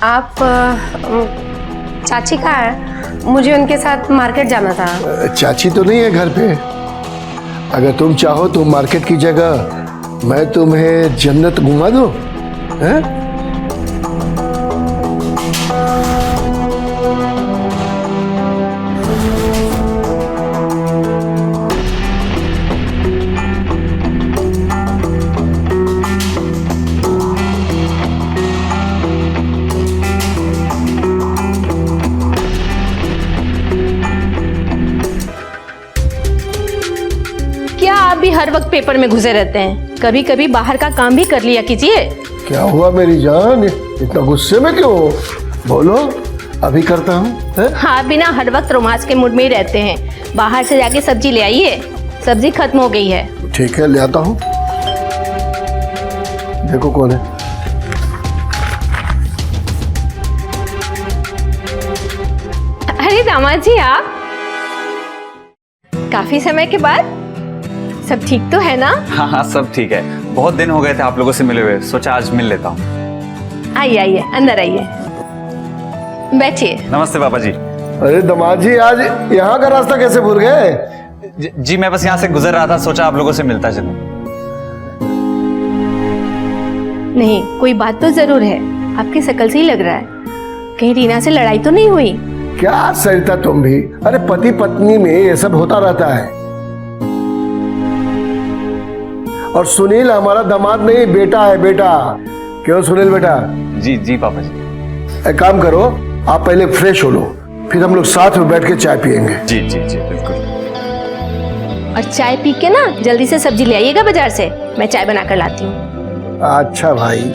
आप चाची कहाँ है? मुझे उनके साथ मार्केट जाना था। चाची तो नहीं है घर पे। अगर तुम चाहो तो मार्केट की जगह मैं तुम्हें जन्नत घुमा दूं, हैं? क्या आप भी हर वक्त पेपर में घुसे रहते हैं? कभी कभी बाहर का काम भी कर लिया कीजिए। क्या हुआ मेरी जान, इतना गुस्से में क्यों? बोलो, अभी करता हूँ। हाँ, बिना हर वक्त रोमांस के मूड में ही रहते हैं। बाहर से जाके सब्जी ले आइए, सब्जी खत्म हो गई है। ठीक है, ले आता हूँ। देखो कौन है। अरे दामाद जी, आप काफी समय के बाद। सब ठीक तो है ना? हाँ हाँ, सब ठीक है। बहुत दिन हो गए थे आप लोगों से मिले हुए, सोचा आज मिल लेता हूँ। आइए आइए, अंदर आइए, बैठिए। नमस्ते पापा जी। अरे दामाद जी, आज यहाँ का रास्ता कैसे भूल गए? जी मैं बस यहाँ से गुजर रहा था, सोचा आप लोगों से मिलता चलूं। नहीं, कोई बात तो जरूर है। आपकी शक्ल से ही लग रहा है। कहीं रीना से लड़ाई तो नहीं हुई? क्या सरिता तुम भी, अरे पति पत्नी में ये सब होता रहता है। और सुनील हमारा दामाद नहीं, बेटा है, बेटा। क्यों सुनील बेटा? जी जी पापा जी। एक काम करो, आप पहले फ्रेश हो लो, फिर हम लोग साथ में बैठ के चाय पियेंगे। जी जी जी बिल्कुल। और चाय पी के ना जल्दी से सब्जी ले आइएगा बाजार से, मैं चाय बना कर लाती हूँ। अच्छा भाई।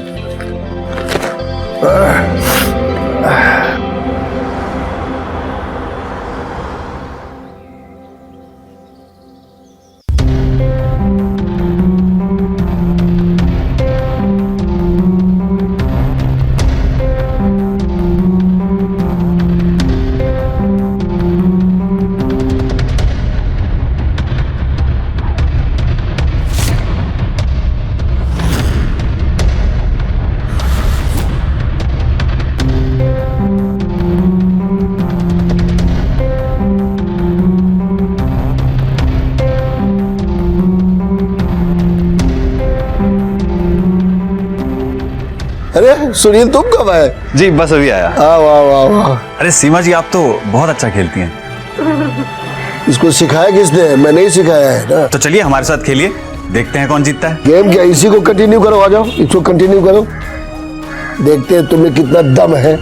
अरे सुनील, तुम कब आए? जी बस अभी आया। वाह वाह वाह। अरे सीमा जी, आप तो बहुत अच्छा खेलती हैं। इसको सिखाया किसने? मैं नहीं सिखाया है ना। तो चलिए हमारे साथ खेलिए, देखते हैं कौन जीतता है। गेम क्या, इसी को कंटिन्यू करो। आ जाओ, इसको कंटिन्यू करो, देखते हैं तुम्हें कितना दम है।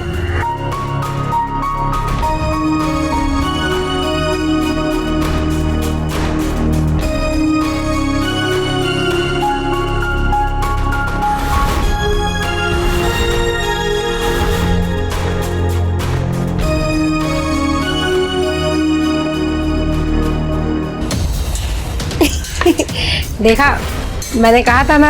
देखा, मैंने कहा था ना,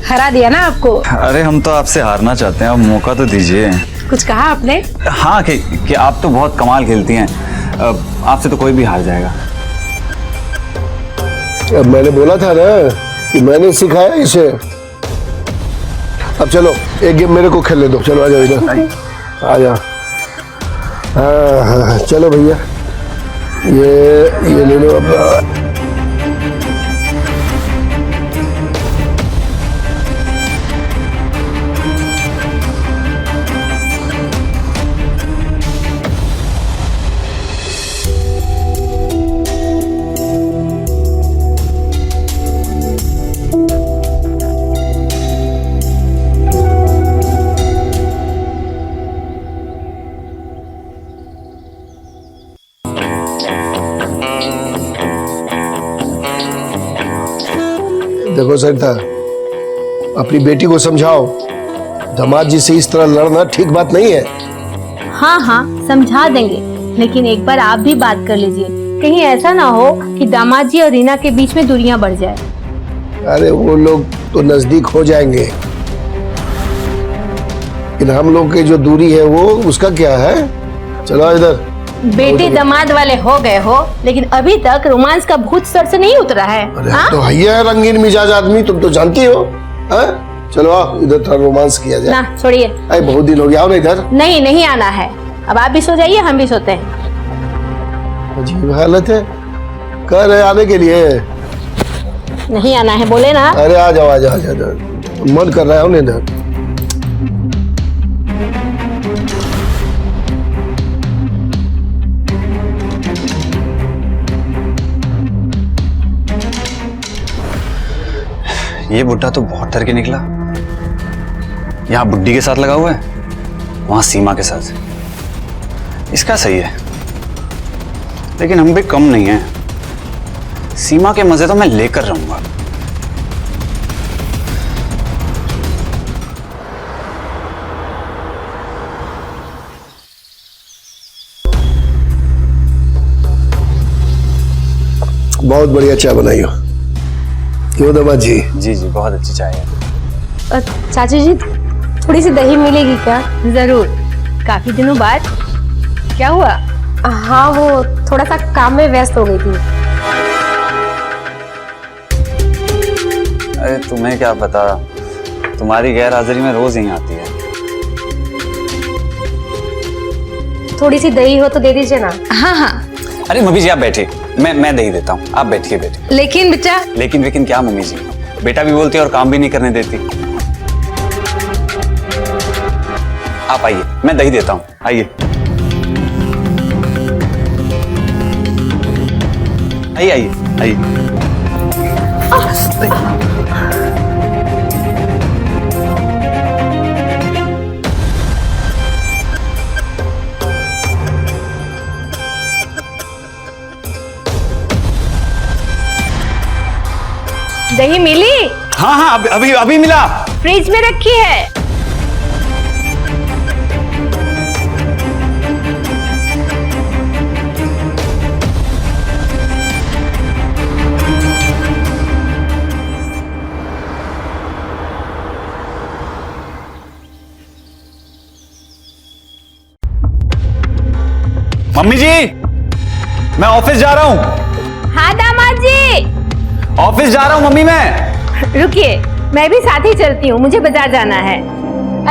हरा दिया ना आपको। अरे हम तो आपसे हारना चाहते हैं, अब मौका तो दीजिए। कुछ कहा आपने? हाँ कि आप तो बहुत कमाल खेलती हैं, आपसे तो कोई भी हार जाएगा। अब मैंने बोला था ना कि मैंने सिखाया इसे। अब चलो एक गेम मेरे को खेलने दो। चलो आ जाओ इधर, आ जाओ। हाँ, चलो भैया, ये ले लो अब। देखो सरिता, अपनी बेटी को समझाओ, दामाद जी से इस तरह लड़ना ठीक बात नहीं है। हाँ हाँ, समझा देंगे, लेकिन एक बार आप भी बात कर लीजिए। कहीं ऐसा ना हो कि दामाद जी और रीना के बीच में दूरियां बढ़ जाए। अरे वो लोग तो नजदीक हो जाएंगे, लेकिन हम लोग की जो दूरी है वो, उसका क्या है? चलो इधर। बेटे दामाद वाले हो गए हो, लेकिन अभी तक रोमांस का भूत सर से नहीं उतरा है। अरे तो भैया है रंगीन मिजाज आदमी, तुम तो जानती हो। चलो आओ इधर थोड़ा रोमांस किया जाए। ना छोड़िए। अरे बहुत दिन हो गया, आओ ना इधर। नहीं नहीं आना है, अब आप भी सो जाइए, हम भी सोते हैं। अजीब हालत है, कह रहे आने के लिए। नहीं आना है बोले ना। अरे आ जाओ आ जाओ आ जाओ, मन कर रहा है उन्हें इधर। ये बुड्ढा तो बहुत डर के निकला। यहाँ बुड्ढी के साथ लगा हुआ है, वहां सीमा के साथ। इसका सही है, लेकिन हम भी कम नहीं है। सीमा के मजे तो मैं लेकर रहूंगा। बहुत बढ़िया चाय बनाई हो। क्यों दमा जी? जी जी, बहुत अच्छी चाय है। चाची जी थोड़ी सी दही मिलेगी क्या? जरूर। काफी दिनों बाद। क्या हुआ? हाँ वो थोड़ा सा काम में व्यस्त हो गई थी। अरे तुम्हें क्या पता, तुम्हारी गैर हाजिरी में रोज यहीं आती है। थोड़ी सी दही हो तो दे दीजिए ना। हाँ हाँ। अरे मम्मी जी आप बैठिए, मैं दही देता हूँ, आप बैठिए। लेकिन बेटा। लेकिन क्या मम्मी जी, बेटा भी बोलती है और काम भी नहीं करने देती। आप आइए, मैं दही देता हूँ, आइए आइए आइए आइए। दही मिली? हाँ हाँ, अभी मिला। फ्रिज में रखी है। मम्मी जी, मैं ऑफिस जा रहा हूँ। हाँ दामाद जी। ऑफिस जा रहा हूँ मम्मी मैं। रुकिए, मैं भी साथ ही चलती हूँ, मुझे बाजार जाना है।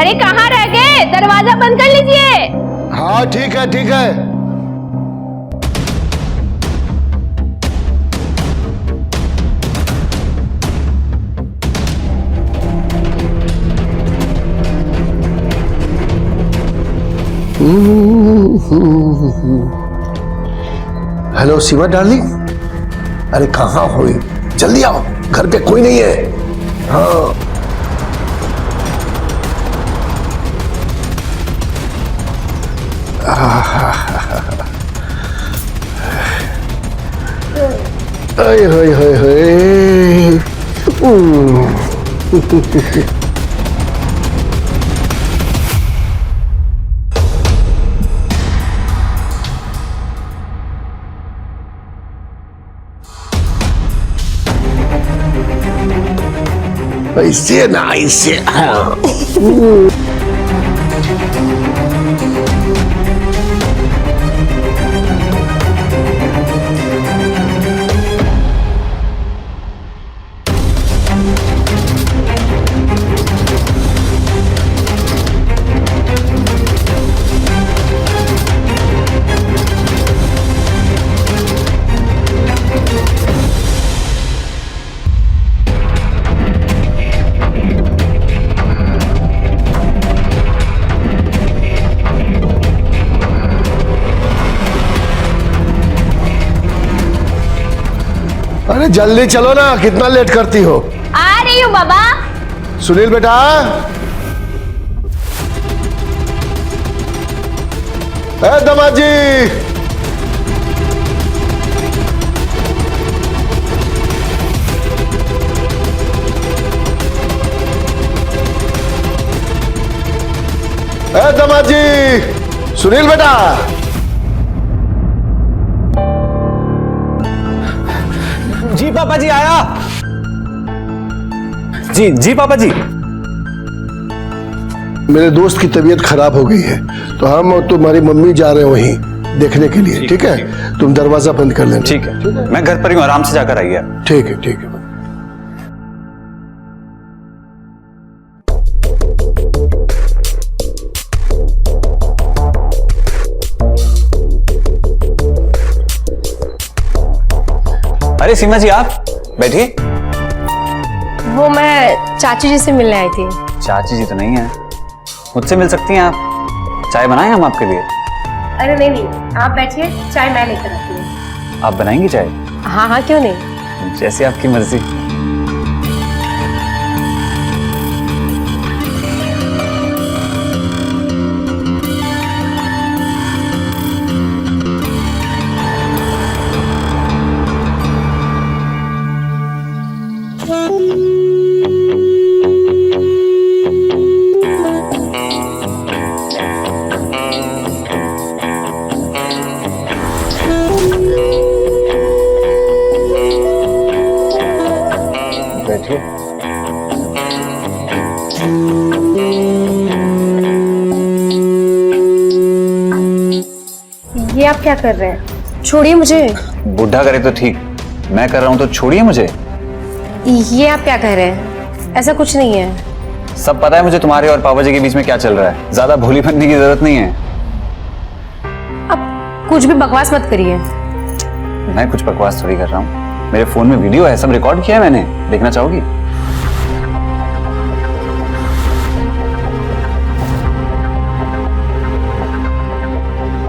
अरे कहाँ रह गए? दरवाजा बंद कर लीजिए। हाँ ठीक है ठीक है। हेलो सीमा डार्लिंग, अरे कहाँ हो? जल्दी आओ, घर पे कोई नहीं है। हाँ हाय हाय हाय हाय। ऐसे ना ऐसे। हाँ। अरे जल्दी चलो ना, कितना लेट करती हो? आ रही हूँ बाबा। सुनील बेटा, ए दामाद जी, ए दामाद जी, सुनील बेटा। जी पापा जी आया। जी पापा जी। मेरे दोस्त की तबीयत खराब हो गई है, तो हम और तुम्हारी मम्मी जा रहे हैं वहीं देखने के लिए। ठीक है, तुम दरवाजा बंद कर लेना। ठीक है, मैं घर पर ही हूँ, आराम से जाकर आइए। ठीक है ठीक है। अरे सीमा जी, आप बैठिए। वो मैं चाची जी से मिलने आई थी। चाची जी तो नहीं है, मुझसे मिल सकती हैं आप। चाय बनाएं हम आपके लिए? अरे नहीं, आप बैठिए, चाय मैं लेकर आती हूँ। आप बनाएंगी चाय? हाँ हाँ, क्यों नहीं। जैसी आपकी मर्जी। बैठिए। ये आप क्या कर रहे हैं? छोड़िए मुझे। बुढ़ा करे तो ठीक, मैं कर रहा हूं तो छोड़िए मुझे। ये आप क्या कह रहे हैं? ऐसा कुछ नहीं है। सब पता है मुझे तुम्हारे और पापा जी के बीच में क्या चल रहा है। ज्यादा भोली बनने की जरूरत नहीं है। अब कुछ भी बकवास मत करिए। मैं कुछ बकवास थोड़ी कर रहा हूँ। मेरे फोन में वीडियो है, सब रिकॉर्ड किया है मैंने। देखना चाहोगी?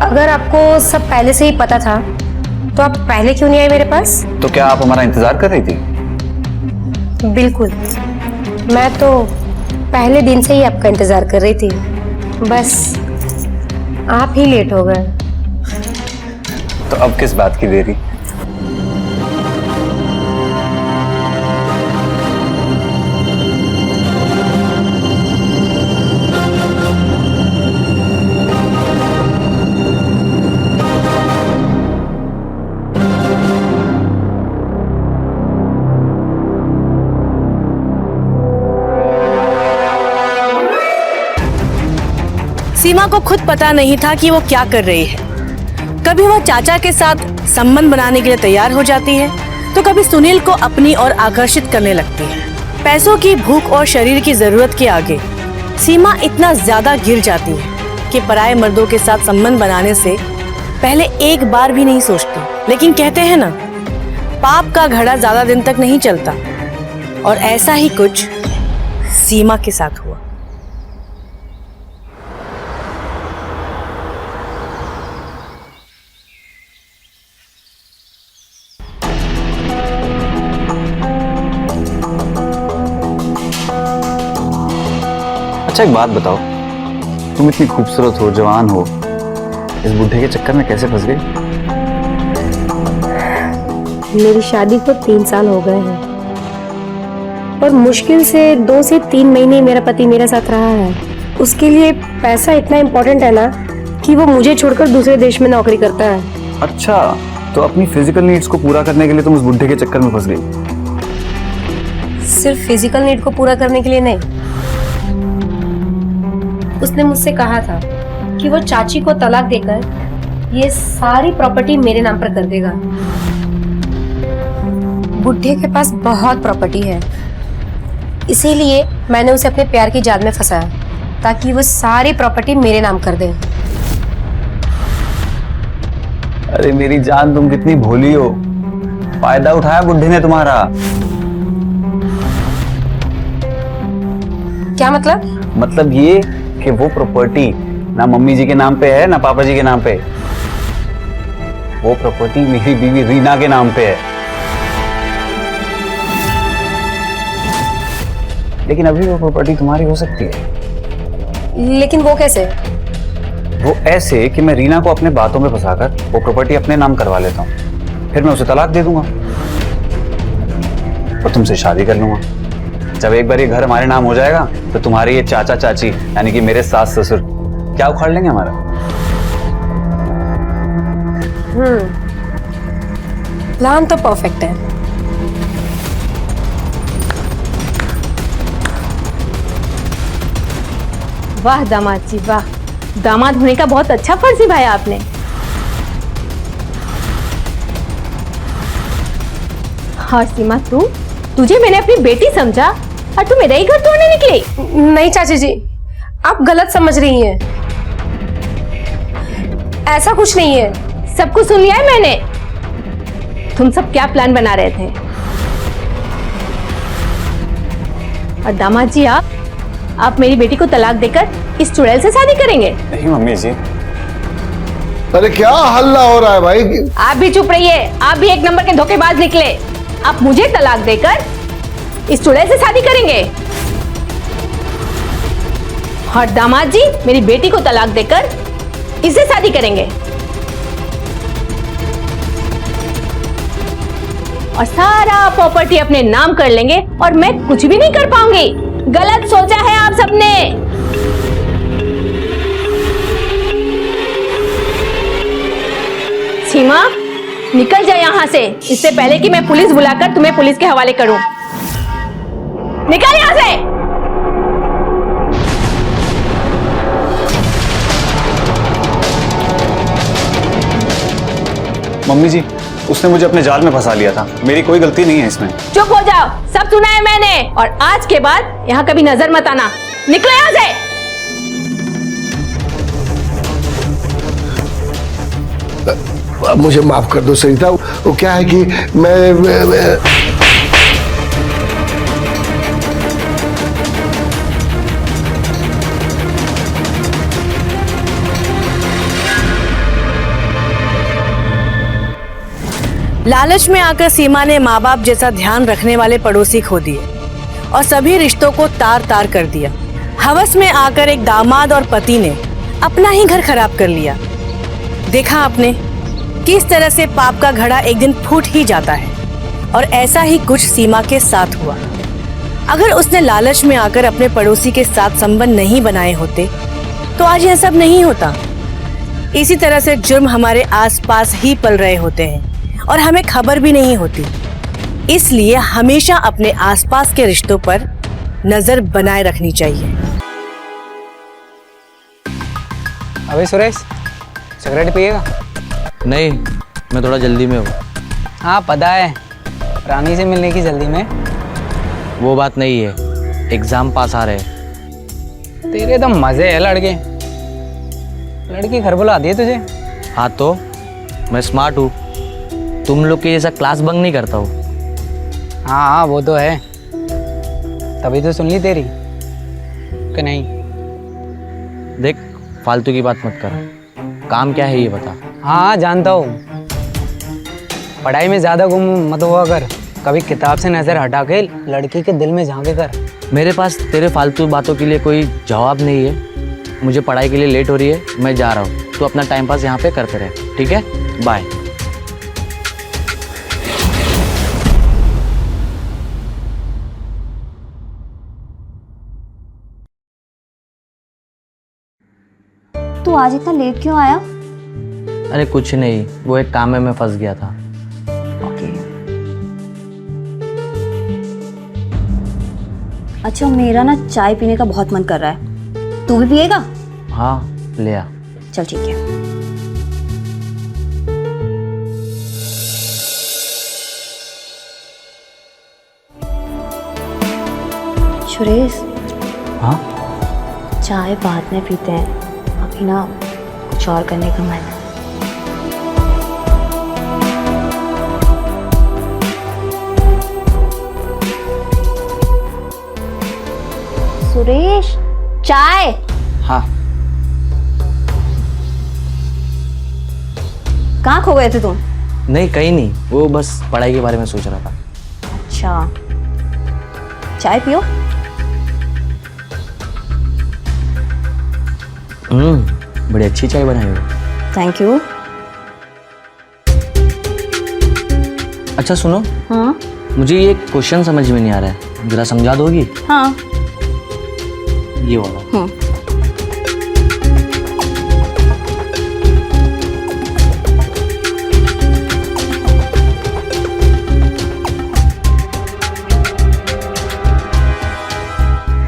अगर आपको सब पहले से ही पता था तो आप पहले क्यों नहीं आए मेरे पास? तो क्या आप हमारा इंतजार कर रही थी? बिल्कुल, मैं तो पहले दिन से ही आपका इंतजार कर रही थी। बस आप ही लेट हो गए। तो अब किस बात की देरी? सीमा को खुद पता नहीं था कि वो क्या कर रही है। कभी वह चाचा के साथ संबंध बनाने के लिए तैयार हो जाती है, तो कभी सुनील को अपनी ओर आकर्षित करने लगती है। पैसों की भूख और शरीर की जरूरत के आगे सीमा इतना ज्यादा गिर जाती है कि पराये मर्दों के साथ संबंध बनाने से पहले एक बार भी नहीं सोचती। लेकिन कहते हैं ना, पाप का घड़ा ज्यादा दिन तक नहीं चलता, और ऐसा ही कुछ सीमा के साथ हुआ। अच्छा एक बात बताओ, तुम इतनी खूबसूरत हो, जवान हो, इस बुढ़े के चक्कर में कैसे फंस गई? मेरी शादी को 3 साल हो गए हैं और मुश्किल से 2 से 3 महीने मेरा पति मेरे साथ रहा है। उसके लिए पैसा इतना इम्पोर्टेंट है ना कि वो मुझे छोड़कर दूसरे देश में नौकरी करता है। अच्छा, तो अपनी फिजिकल नीड्स को पूरा करने के लिए तुम उस बुढ़े के चक्कर में फंस गई? सिर्फ फिजिकल नीड को पूरा करने के लिए नहीं, उसने मुझसे कहा था कि वो चाची को तलाक देकर ये सारी प्रॉपर्टी मेरे नाम पर कर देगा। बुढ़े के पास बहुत प्रॉपर्टी है, इसीलिए मैंने उसे अपने प्यार की जाल में फंसाया ताकि वो सारी प्रॉपर्टी मेरे नाम कर दे। अरे मेरी जान, तुम कितनी भोली हो। फायदा उठाया बुढ़े ने तुम्हारा। क्या मतलब? मतलब ये कि वो प्रॉपर्टी ना मम्मी जी के नाम पे है ना पापा जी के नाम पे। वो प्रॉपर्टी मेरी बीवी रीना के नाम पे है। लेकिन अभी वो प्रॉपर्टी तुम्हारी हो सकती है। लेकिन वो कैसे? वो ऐसे कि मैं रीना को अपने बातों में फंसाकर वो प्रॉपर्टी अपने नाम करवा लेता हूँ, फिर मैं उसे तलाक दे दूंगा और तुमसे शादी कर लूंगा। जब एक बार ये घर हमारे नाम हो जाएगा तो तुम्हारे ये चाचा चाची यानी कि मेरे सास ससुर क्या उखाड़ लेंगे हमारा। प्लान तो परफेक्ट है। वाह दामाद जी वाह, दामाद होने का बहुत अच्छा फर्ज निभाया आपने। हाँ सीमा, तुझे मैंने अपनी बेटी समझा और तू मेरा ही घर तोड़ने निकली। नहीं चाची जी, आप गलत समझ रही हैं। ऐसा कुछ नहीं है। सब कुछ सुन लिया है मैंने। तुम सब क्या प्लान बना रहे थे। और दामाद जी आप मेरी बेटी को तलाक देकर इस चुड़ैल से शादी करेंगे? नहीं मम्मी जी। अरे क्या हल्ला हो रहा है भाई? आप भी चुप रहिए, आप भी एक नंबर के धोखेबाज निकले। आप मुझे तलाक देकर इस चुड़ैल से शादी करेंगे और दामाद जी मेरी बेटी को तलाक देकर इससे शादी करेंगे और सारा प्रॉपर्टी अपने नाम कर लेंगे और मैं कुछ भी नहीं कर पाऊंगी। गलत सोचा है आप सबने। सीमा निकल जाए यहां से, इससे पहले कि मैं पुलिस बुलाकर तुम्हें पुलिस के हवाले करूं। निकल यहां से। मम्मी जी, उसने मुझे अपने जाल में फंसा लिया था, मेरी कोई गलती नहीं है इसमें। चुप हो जाओ, सब सुना है मैंने और आज के बाद यहाँ कभी नजर मत आना। निकलो यहाँ से। मुझे माफ कर दो सरिता, वो क्या है कि मैं लालच में आकर सीमा ने माँ बाप जैसा ध्यान रखने वाले पड़ोसी खो दिए और सभी रिश्तों को तार तार कर दिया। हवस में आकर एक दामाद और पति ने अपना ही घर खराब कर लिया। देखा आपने किस तरह से पाप का घड़ा एक दिन फूट ही जाता है और ऐसा ही कुछ सीमा के साथ हुआ। अगर उसने लालच में आकर अपने पड़ोसी के साथ संबंध नहीं बनाए होते तो आज यह सब नहीं होता। इसी तरह से जुर्म हमारे आसपास ही पल रहे होते हैं और हमें खबर भी नहीं होती। इसलिए हमेशा अपने आसपास के रिश्तों पर नजर बनाए रखनी चाहिए। अबे सुरेश, सिगरेट पिएगा? नहीं, मैं थोड़ा जल्दी में हूँ। हाँ पता है, रानी से मिलने की जल्दी में। वो बात नहीं है, एग्जाम पास आ रहे हैं। तेरे तो मजे है लड़के। लड़की घर बुला दी तुझे? हाँ तो मैं स्मार्ट हूँ, तुम लोग के जैसा क्लास बंक नहीं करता हूँ। हाँ वो तो है, तभी तो सुन ली तेरी कि नहीं। देख, फालतू की बात मत कर, काम क्या है ये बता। हाँ जानता हूँ, पढ़ाई में ज़्यादा गुम मत हुआ कर। कभी किताब से नज़र हटा के लड़की के दिल में झांके कर। मेरे पास तेरे फालतू बातों के लिए कोई जवाब नहीं है। मुझे पढ़ाई के लिए लेट हो रही है, मैं जा रहा हूँ। तू अपना टाइम पास यहाँ पे करते रहे, ठीक है? बाय। तू आज इतना लेट क्यों आया? अरे कुछ नहीं, वो एक काम में मैं फंस गया था। ओके। अच्छा, मेरा ना चाय पीने का बहुत मन कर रहा है, तू भी पिएगा? हाँ ले आ। चल ठीक है। सुरेश, हाँ चाय बाद में पीते हैं, अभी ना कुछ और करने का मन है। सुरेश, चाय। हाँ। कहाँ खो गए थे तुम? नहीं कहीं नहीं, वो बस पढ़ाई के बारे में सोच रहा था। अच्छा, चाय पियो। बड़ी अच्छी चाय बनाई हो। Thank you. अच्छा सुनो, हाँ मुझे ये क्वेश्चन समझ में नहीं आ रहा है, जरा समझा दोगी? हाँ। ये वाला।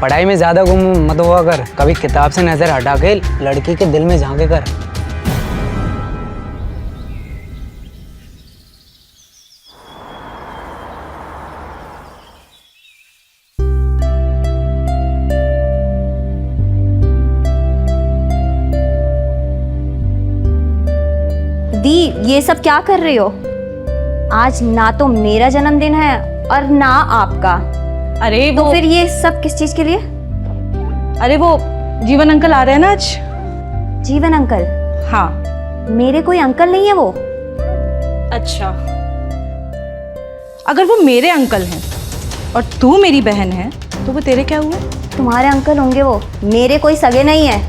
पढ़ाई में ज़्यादा गुम मत हुआ कर। कभी किताब से नज़र हटा के लड़की के दिल में झांके कर। दी, ये सब क्या कर रही हो? आज ना तो मेरा जन्मदिन है और ना आपका। अरे तो फिर ये सब किस चीज के लिए? अरे वो जीवन अंकल आ रहे हैं ना आज। जीवन अंकल? हाँ। मेरे कोई अंकल नहीं है वो। अच्छा, अगर वो मेरे अंकल हैं और तू मेरी बहन है तो वो तेरे क्या हुए? तुम्हारे अंकल होंगे वो, मेरे कोई सगे नहीं है।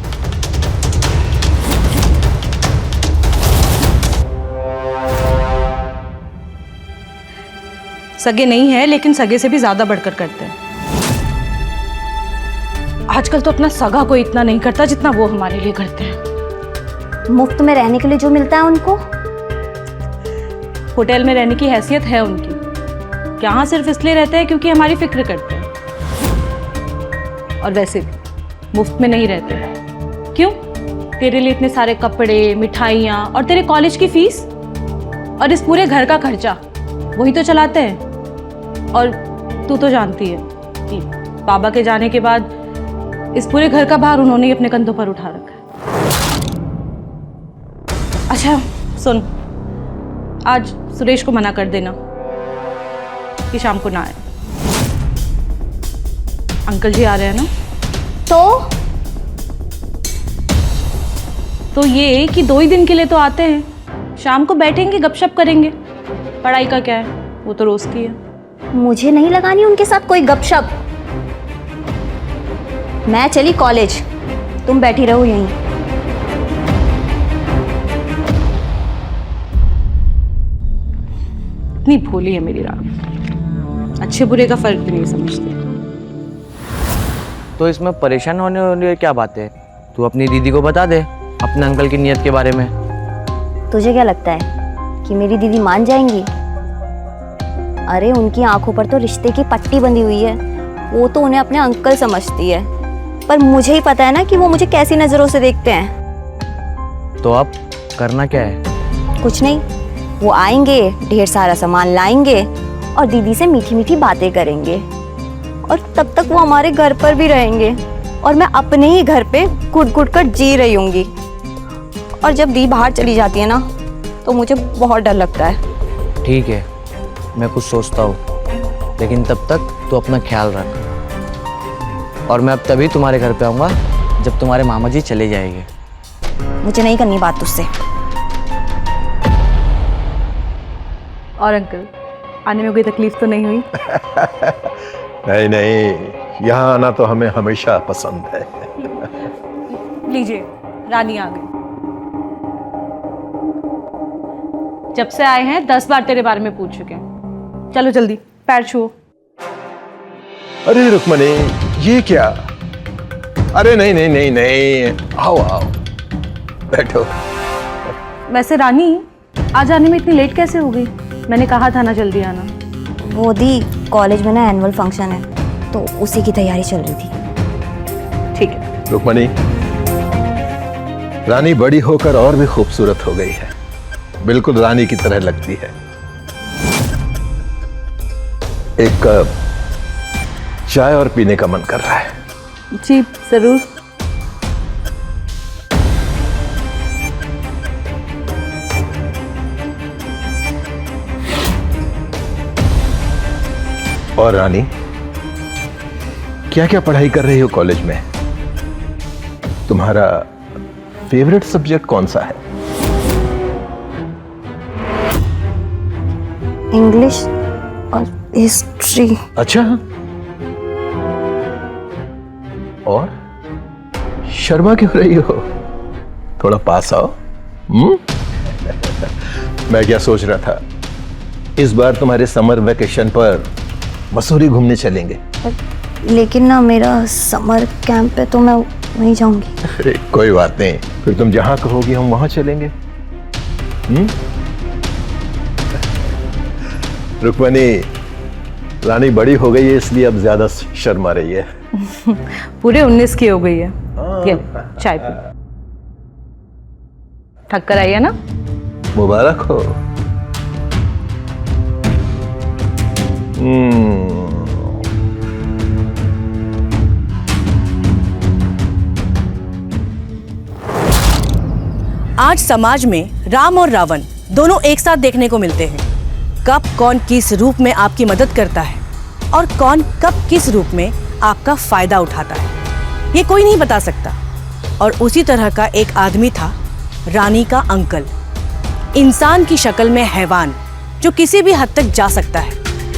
सगे नहीं है, लेकिन सगे से भी ज्यादा बढ़कर करते हैं। आजकल तो अपना सगा कोई इतना नहीं करता जितना वो हमारे लिए करते हैं। मुफ्त में रहने के लिए जो मिलता है उनको। होटल में रहने की हैसियत है उनकी, यहाँ सिर्फ इसलिए रहते हैं क्योंकि हमारी फिक्र करते हैं। और वैसे भी मुफ्त में नहीं रहते। क्यों? तेरे लिए इतने सारे कपड़े, मिठाइयाँ और तेरे कॉलेज की फीस और इस पूरे घर का खर्चा वही तो चलाते हैं। और तू तो जानती है कि बाबा के जाने के बाद इस पूरे घर का भार उन्होंने ही अपने कंधों पर उठा रखा है। अच्छा सुन, आज सुरेश को मना कर देना कि शाम को ना आए। अंकल जी आ रहे हैं ना। तो ये कि 2 ही दिन के लिए तो आते हैं, शाम को बैठेंगे, गपशप करेंगे। पढ़ाई का क्या है, वो तो रोज की है। मुझे नहीं लगानी उनके साथ कोई गपशप। मैं चली कॉलेज, तुम बैठी रहो यहीं। इतनी भोली है मेरी रानी, अच्छे बुरे का फर्क भी नहीं समझती। तो इसमें परेशान होने वाली क्या बात है? तू अपनी दीदी को बता दे अपने अंकल की नीयत के बारे में। तुझे क्या लगता है कि मेरी दीदी मान जाएंगी? अरे उनकी आंखों पर तो रिश्ते की पट्टी बंधी हुई है। वो तो उन्हें अपने अंकल समझती है, पर मुझे ही पता है ना कि वो मुझे कैसी नजरों से देखते हैं। तो अब करना क्या है? कुछ नहीं, वो आएंगे, ढेर सारा सामान लाएंगे और दीदी से मीठी मीठी बातें करेंगे। और तब तक वो हमारे घर पर भी रहेंगे और मैं अपने ही घर पे घुट-घुट कर जी रही होंगी। और जब दी बाहर चली जाती है ना तो मुझे बहुत डर लगता है। ठीक है, मैं कुछ सोचता हूँ, लेकिन तब तक तू अपना ख्याल रख। और मैं अब तभी तुम्हारे घर पे आऊँगा जब तुम्हारे मामा जी चले जाएंगे। मुझे नहीं करनी बात तुझसे। और अंकल, आने में कोई तकलीफ तो नहीं हुई? नहीं नहीं, यहाँ आना तो हमें हमेशा पसंद है। लीजिए, रानी आ गई। जब से आए हैं 10 बार तेरे बारे में पूछ चुके हैं। चलो जल्दी पैर छुओ। अरे रुक्मणी, ये क्या? अरे नहीं नहीं नहीं नहीं, आओ आओ, बैठो। वैसे रानी, आज आने में इतनी लेट कैसे हो गई? मैंने कहा था ना जल्दी आना। वो दी, कॉलेज में ना एनुअल फंक्शन है तो उसी की तैयारी चल रही थी। ठीक है। रुक्मणी, रानी बड़ी होकर और भी खूबसूरत हो गई है, बिल्कुल रानी की तरह लगती है। एक कप चाय और पीने का मन कर रहा है। जी जरूर। और रानी, क्या क्या पढ़ाई कर रही हो कॉलेज में? तुम्हारा फेवरेट सब्जेक्ट कौन सा है? इंग्लिश और हिस्ट्री। अच्छा, और शर्मा क्यों रही हो? थोड़ा पास आओ। मैं क्या सोच रहा था, इस बार तुम्हारे समर वेकेशन पर मसूरी घूमने चलेंगे। लेकिन ना मेरा समर कैंप है तो मैं वहीं जाऊंगी। अरे कोई बात नहीं, फिर तुम जहां कहोगी हम वहां चलेंगे। रुक्मणी, रानी बड़ी हो गई है इसलिए अब ज्यादा शर्मा रही है। पूरे 19 की हो गई है। ये चाय पी। थक कर आई है ना? मुबारक हो। आज समाज में राम और रावण दोनों एक साथ देखने को मिलते हैं। कब कौन किस रूप में आपकी मदद करता है और कौन कब किस रूप में आपका फायदा उठाता है, ये कोई नहीं बता सकता। और उसी तरह का एक आदमी था रानी का अंकल, इंसान की शक्ल में हैवान जो किसी भी हद तक जा सकता है।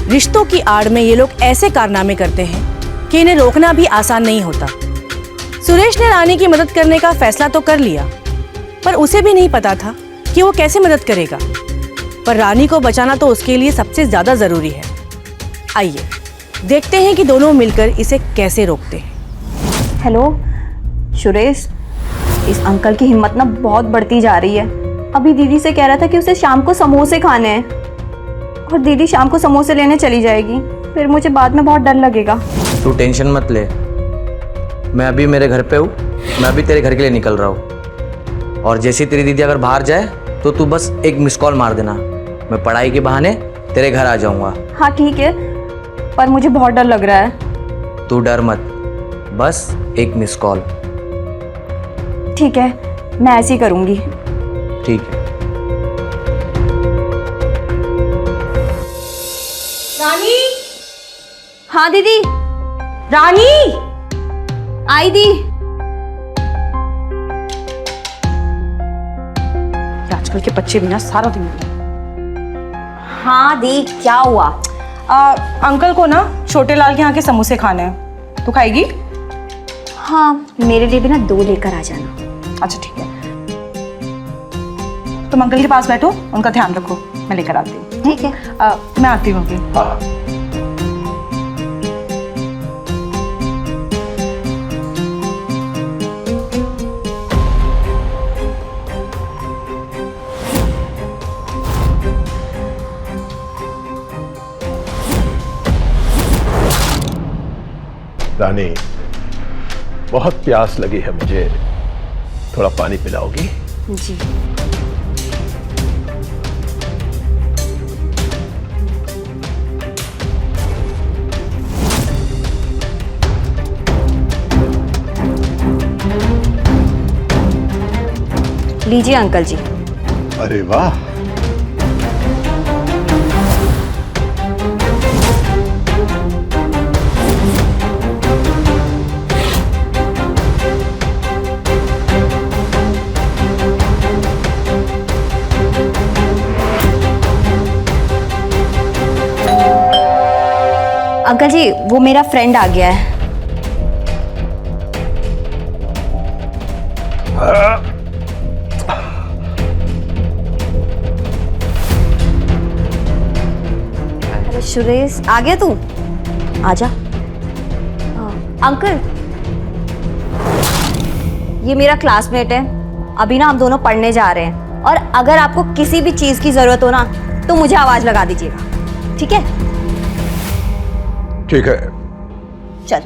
रिश्तों की आड़ में ये लोग ऐसे कारनामे करते हैं कि इन्हें रोकना भी आसान नहीं होता। सुरेश ने रानी की मदद करने का फैसला तो कर लिया, पर उसे भी नहीं पता था कि वो कैसे मदद करेगा। पर रानी को बचाना तो उसके लिए सबसे ज्यादा जरूरी है। आइए देखते हैं कि दोनों मिलकर इसे कैसे रोकते हैं। हेलो सुरेश, इस अंकल की हिम्मत ना बहुत बढ़ती जा रही है। अभी दीदी से कह रहा था कि उसे शाम को समोसे खाने हैं और दीदी शाम को समोसे लेने चली जाएगी, फिर मुझे बाद में बहुत डर लगेगा। तू टेंशन मत ले, मैं अभी मेरे घर पे हूँ, मैं अभी तेरे घर के लिए निकल रहा हूँ। और जैसी तेरी दीदी अगर बाहर जाए तो तू बस एक मिस कॉल मार देना, मैं पढ़ाई के बहाने तेरे घर आ जाऊँगा। हाँ ठीक है, पर मुझे बहुत डर लग रहा है। तू डर मत, बस एक मिस कॉल। ठीक है, मैं ऐसे ही करूँगी। ठीक है। रानी, हाँ दीदी। रानी आई दी। आजकल के बच्चे भी ना सारा दिन। हाँ दी, क्या हुआ? अंकल को ना छोटे लाल के यहाँ के समोसे खाने हैं, तू खाएगी? हाँ, मेरे लिए भी ना 2 लेकर आ जाना। अच्छा ठीक है, तुम अंकल के पास बैठो, उनका ध्यान रखो, मैं लेकर आती हूँ। ठीक है। मैं आती हूँ अभी। रानी, बहुत प्यास लगी है मुझे, थोड़ा पानी पिलाओगी? जी। लीजिए अंकल जी। अरे वाह, अंकल जी, वो मेरा फ्रेंड आ गया है। अरे सुरेश, आ गया तू? आजा। अंकल, ये मेरा क्लासमेट है, अभी ना हम दोनों पढ़ने जा रहे हैं, और अगर आपको किसी भी चीज की जरूरत हो ना तो मुझे आवाज लगा दीजिएगा, ठीक है? ठीक है। चल।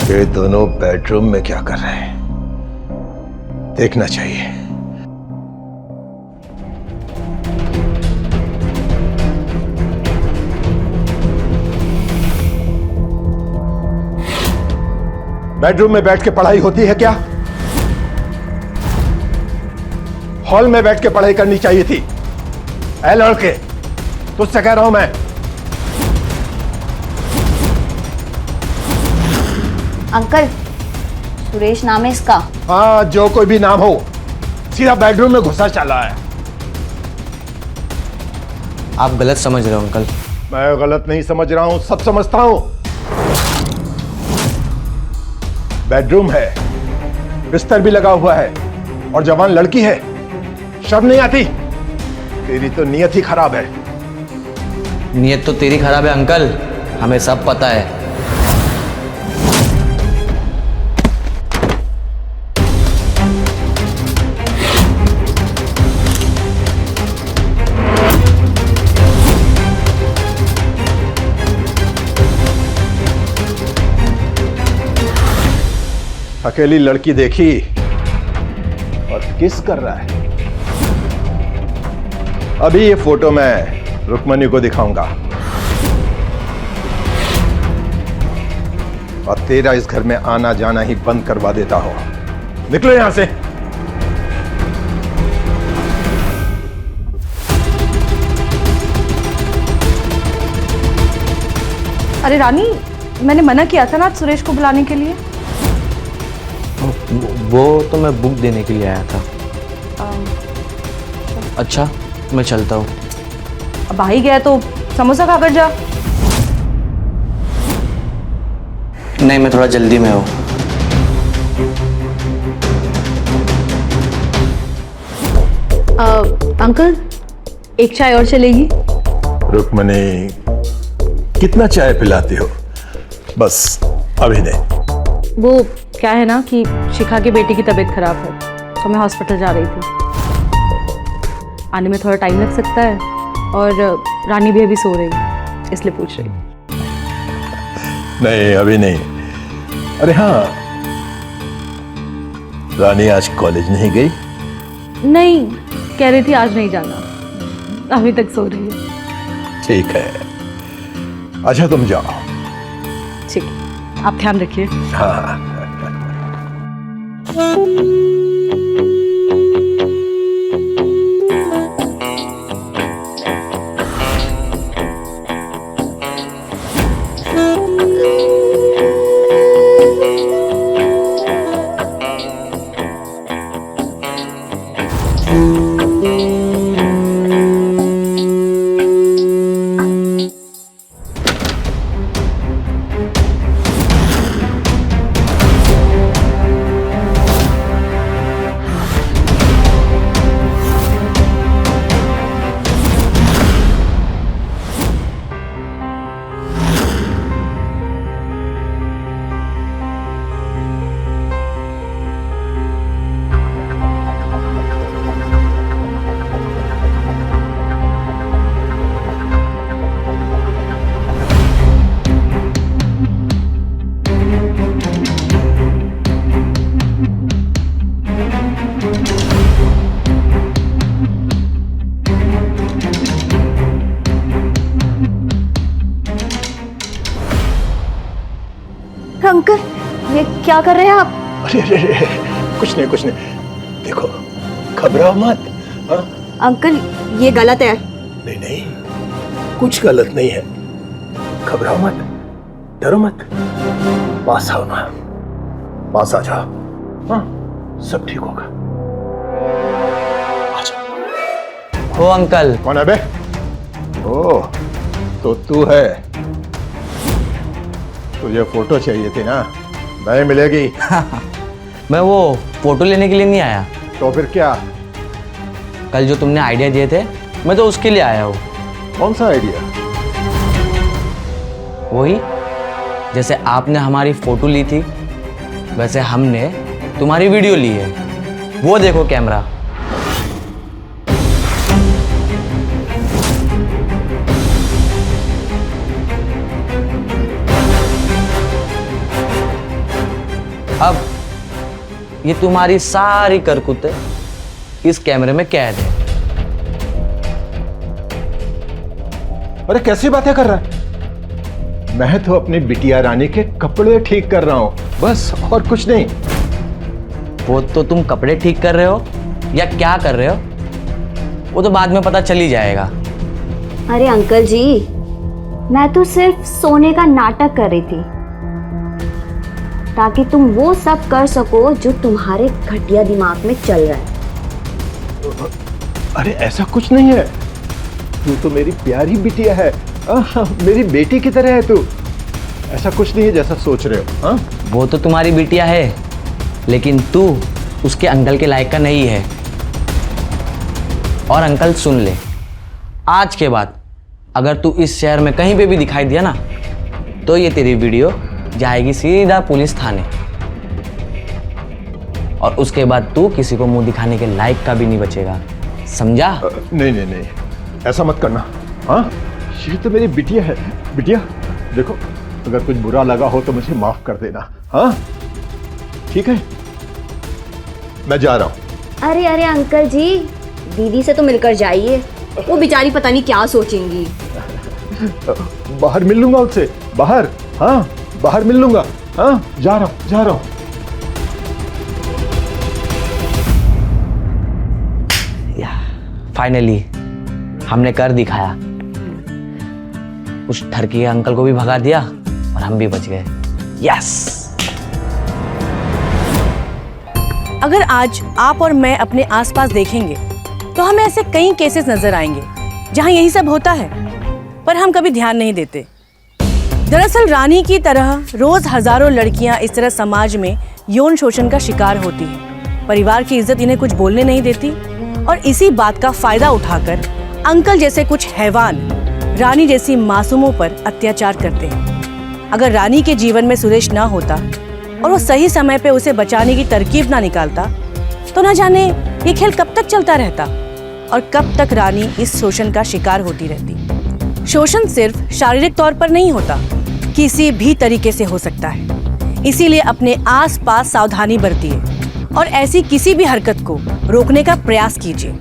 ये दोनों बेडरूम में क्या कर रहे हैं, देखना चाहिए। बेडरूम में बैठ के पढ़ाई होती है क्या? हॉल में बैठ के पढ़ाई करनी चाहिए थी। ऐ लड़के, तुझसे कह रहा हूं मैं। अंकल, सुरेश नाम है इसका। हाँ, जो कोई भी नाम हो, सीधा बेडरूम में घुसा चला है। आप गलत समझ रहे हो अंकल। मैं गलत नहीं समझ रहा हूं, सब समझता हूं। बेडरूम है, बिस्तर भी लगा हुआ है, और जवान लड़की है, शर्म नहीं आती? तेरी तो नीयत ही खराब है। नीयत तो तेरी खराब है अंकल, हमें सब पता है। अकेली लड़की देखी और किस कर रहा है। अभी ये फोटो मैं रुक्मणी को दिखाऊंगा और तेरा इस घर में आना जाना ही बंद करवा देता हूं। निकलो यहां से। अरे रानी, मैंने मना किया था ना आज सुरेश को बुलाने के लिए। वो तो मैं बुक देने के लिए आया था। अच्छा, मैं चलता हूँ। अब आ ही गया तो समोसा खाकर जा। नहीं, मैं थोड़ा जल्दी में हूँ। अंकल, एक चाय और चलेगी? रुक्मणी, कितना चाय पिलाती हो? बस अभी नहीं। वो क्या है ना कि शिखा की बेटी की तबीयत खराब है तो मैं हॉस्पिटल जा रही थी। आने में थोड़ा टाइम लग सकता है और रानी भी अभी सो रही है, इसलिए पूछ रही। नहीं, अभी नहीं। अरे हाँ, रानी आज कॉलेज नहीं गई? नहीं, कह रही थी आज नहीं जाना, अभी तक सो रही है। ठीक है, अच्छा तुम जाओ। ठीक है, आप ध्यान रखिए। हाँ। अंकल, ये क्या कर रहे हैं आप? अरे अरे अरे, कुछ नहीं कुछ नहीं। देखो, घबराओ मत। हाँ? अंकल, ये गलत है। नहीं नहीं, कुछ गलत नहीं है। घबराओ मत, डरो मत। पास आओ ना, पास आ जाओ। हाँ, सब ठीक होगा। आ जाओ। ओ अंकल। कौन है बे? ओ, तो तू है। तुझे फोटो चाहिए थी ना? नहीं मिलेगी। मैं वो फोटो लेने के लिए नहीं आया। तो फिर क्या? कल जो तुमने आइडिया दिए थे, मैं तो उसके लिए आया हूँ। कौन सा आइडिया? वही, जैसे आपने हमारी फोटो ली थी वैसे हमने तुम्हारी वीडियो ली है। वो देखो कैमरा। अब ये तुम्हारी सारी करतूतें इस कैमरे में कैद है। अरे कैसी बातें कर रहा है? मैं तो अपनी बिटिया रानी के कपड़े ठीक कर रहा हूं, बस, और कुछ नहीं। वो तो तुम कपड़े ठीक कर रहे हो या क्या कर रहे हो, वो तो बाद में पता चल ही जाएगा। अरे अंकल जी, मैं तो सिर्फ सोने का नाटक कर रही थी ताकि तुम वो सब कर सको जो तुम्हारे घटिया दिमाग में चल रहा है। अरे ऐसा कुछ नहीं है। तू तो मेरी प्यारी बिटिया है। मेरी बेटी की तरह है तू। ऐसा कुछ नहीं है जैसा सोच रहे हो। हाँ? वो तो तुम्हारी बिटिया है, लेकिन तू उसके अंकल के लायक का नहीं है। और अंकल सुन ले, आज के बाद अगर तू इस शहर में कहीं पे भी दिखाई दिया ना, तो ये तेरी वीडियो जाएगी सीधा पुलिस थाने, और उसके बाद तू किसी को मुंह दिखाने के लायक का भी नहीं बचेगा, समझा? नहीं नहीं नहीं, ऐसा मत करना। हाँ, ये तो मेरी बिटिया है। बिटिया देखो, अगर कुछ बुरा लगा हो तो मुझे माफ कर देना। हाँ, ठीक है, मैं जा रहा हूं। अरे अरे अंकल जी, दीदी से तो मिलकर जाइए, वो बेचारी पता नहीं क्या सोचेंगी। बाहर मिल लूंगा उससे, बाहर, हाँ बाहर मिल लूंगा। हाँ जा रहा हूं, जा रहा हूं। फाइनली हमने कर दिखाया, उस ठरकी अंकल को भी भगा दिया और हम भी बच गए। यस। अगर आज आप और मैं अपने आसपास देखेंगे तो हमें ऐसे कई केसेस नजर आएंगे जहां यही सब होता है, पर हम कभी ध्यान नहीं देते। दरअसल रानी की तरह रोज हजारों लड़कियां इस तरह समाज में यौन शोषण का शिकार होती हैं। परिवार की इज्जत इन्हें कुछ बोलने नहीं देती और इसी बात का फायदा उठाकर अंकल जैसे कुछ हैवान रानी जैसी मासूमों पर अत्याचार करते हैं। अगर रानी के जीवन में सुरेश ना होता और वो सही समय पे उसे बचाने की तरकीब ना निकालता तो ना जाने ये खेल कब तक चलता रहता और कब तक रानी इस शोषण का शिकार होती रहती। शोषण सिर्फ शारीरिक तौर पर नहीं होता, किसी भी तरीके से हो सकता है। इसीलिए अपने आसपास सावधानी बरतिए और ऐसी किसी भी हरकत को रोकने का प्रयास कीजिए,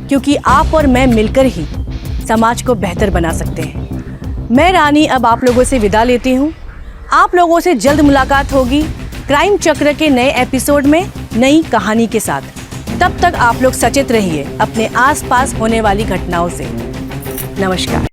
क्योंकि आप और मैं मिलकर ही समाज को बेहतर बना सकते हैं। मैं रानी अब आप लोगों से विदा लेती हूँ। आप लोगों से जल्द मुलाकात होगी क्राइम चक्र के नए एपिसोड में नई कहानी के साथ। तब तक आप लोग सचेत रहिए अपने आसपास होने वाली घटनाओं से। नमस्कार।